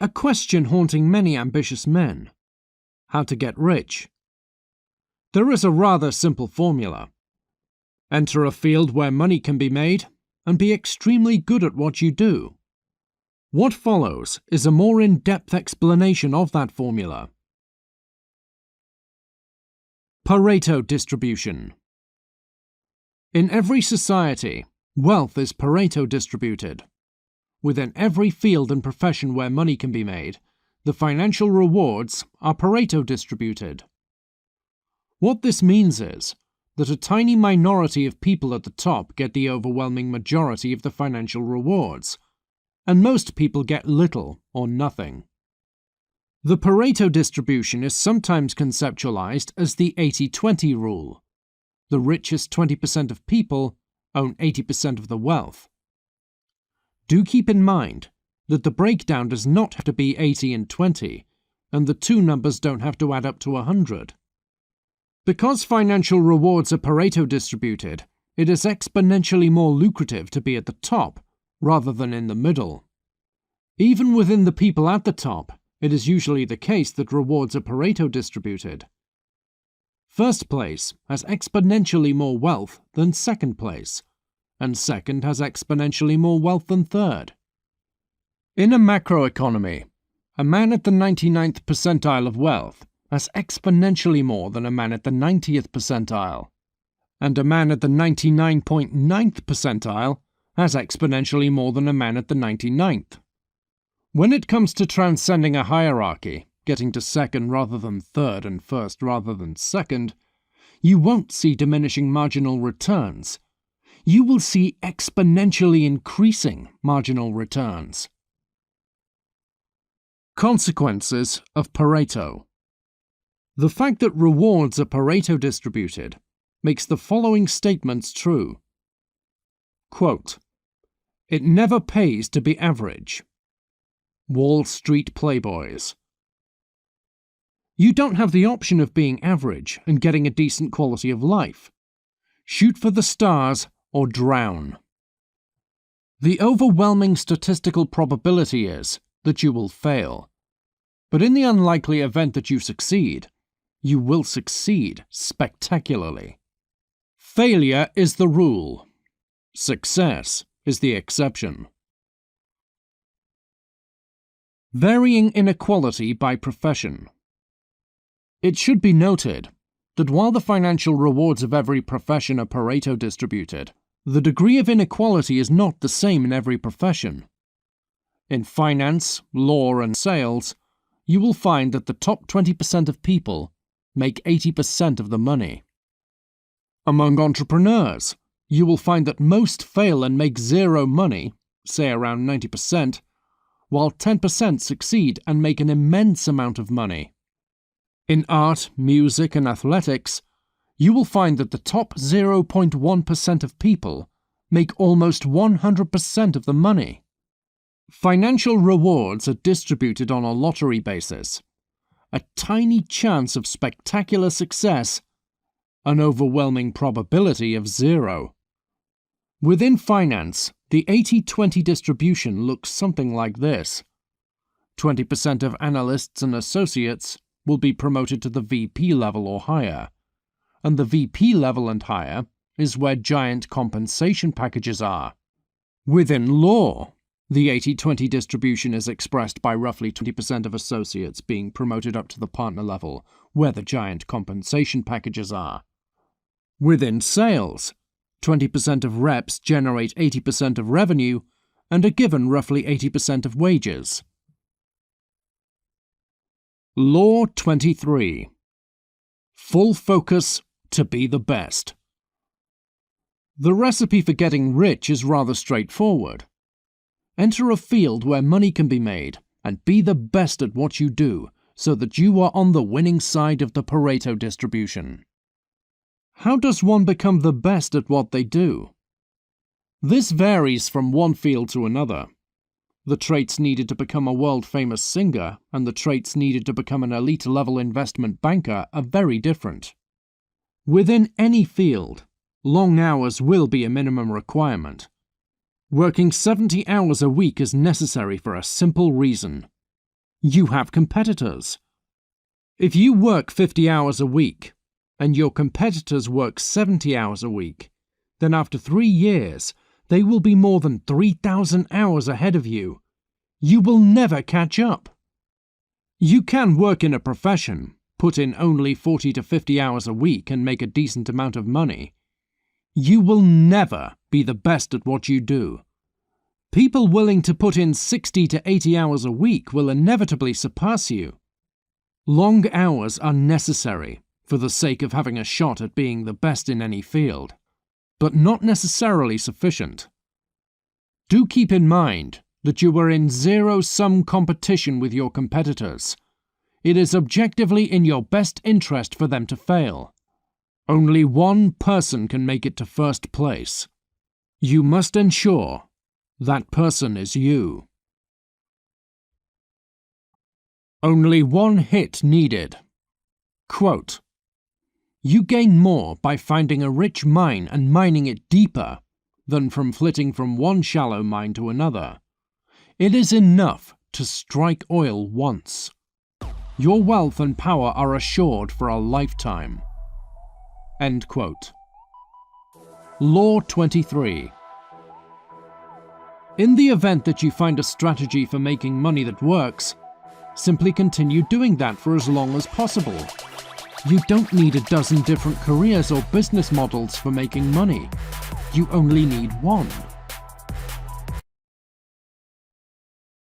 A question haunting many ambitious men: how to get rich. There is a rather simple formula. Enter a field where money can be made, and be extremely good at what you do. What follows is a more in-depth explanation of that formula. Pareto Distribution. In every society, wealth is Pareto distributed. Within every field and profession where money can be made, the financial rewards are Pareto distributed. What this means is that a tiny minority of people at the top get the overwhelming majority of the financial rewards, and most people get little or nothing. The Pareto distribution is sometimes conceptualized as the 80-20 rule. The richest 20% of people own 80% of the wealth. Do keep in mind that the breakdown does not have to be 80 and 20, and the two numbers don't have to add up to 100. Because financial rewards are Pareto distributed, it is exponentially more lucrative to be at the top rather than in the middle. Even within the people at the top, it is usually the case that rewards are Pareto distributed. First place has exponentially more wealth than second place, and second has exponentially more wealth than third. In a macroeconomy, a man at the 99th percentile of wealth has exponentially more than a man at the 90th percentile, and a man at the 99.9th percentile has exponentially more than a man at the 99th. When it comes to transcending a hierarchy, getting to second rather than third and first rather than second, you won't see diminishing marginal returns. You will see exponentially increasing marginal returns. Consequences of Pareto. The fact that rewards are Pareto distributed makes the following statements true. Quote, "It never pays to be average." Wall Street Playboys. You don't have the option of being average and getting a decent quality of life. Shoot for the stars or drown. The overwhelming statistical probability is that you will fail. But in the unlikely event that you succeed, you will succeed spectacularly. Failure is the rule. Success is the exception. Varying inequality by profession. It should be noted that while the financial rewards of every profession are Pareto distributed, the degree of inequality is not the same in every profession. In finance, law, and sales, you will find that the top 20% of people make 80% of the money. Among entrepreneurs, you will find that most fail and make zero money, say around 90%, while 10% succeed and make an immense amount of money. In art, music, and athletics, you will find that the top 0.1% of people make almost 100% of the money. Financial rewards are distributed on a lottery basis. A tiny chance of spectacular success, an overwhelming probability of zero. Within finance, the 80-20 distribution looks something like this. 20% of analysts and associates will be promoted to the VP level or higher, and the VP level and higher is where giant compensation packages are. Within law, the 80-20 distribution is expressed by roughly 20% of associates being promoted up to the partner level, where the giant compensation packages are. Within sales, 20% of reps generate 80% of revenue and are given roughly 80% of wages. Law 23. Full focus to be the best. The recipe for getting rich is rather straightforward. Enter a field where money can be made and be the best at what you do so that you are on the winning side of the Pareto distribution. How does one become the best at what they do? This varies from one field to another. The traits needed to become a world-famous singer and the traits needed to become an elite-level investment banker are very different. Within any field, long hours will be a minimum requirement. Working 70 hours a week is necessary for a simple reason. You have competitors. If you work 50 hours a week and your competitors work 70 hours a week, then after 3 years, they will be more than 3,000 hours ahead of you. You will never catch up. You can work in a profession, put in only 40 to 50 hours a week and make a decent amount of money. You will never be the best at what you do. People willing to put in 60 to 80 hours a week will inevitably surpass you. Long hours are necessary for the sake of having a shot at being the best in any field, but not necessarily sufficient. Do keep in mind that you are in zero-sum competition with your competitors. It is objectively in your best interest for them to fail. Only one person can make it to first place. You must ensure that person is you. Only one hit needed. Quote, "You gain more by finding a rich mine and mining it deeper than from flitting from one shallow mine to another. It is enough to strike oil once. Your wealth and power are assured for a lifetime." End quote. Law 23. In the event that you find a strategy for making money that works, simply continue doing that for as long as possible. You don't need a dozen different careers or business models for making money. You only need one.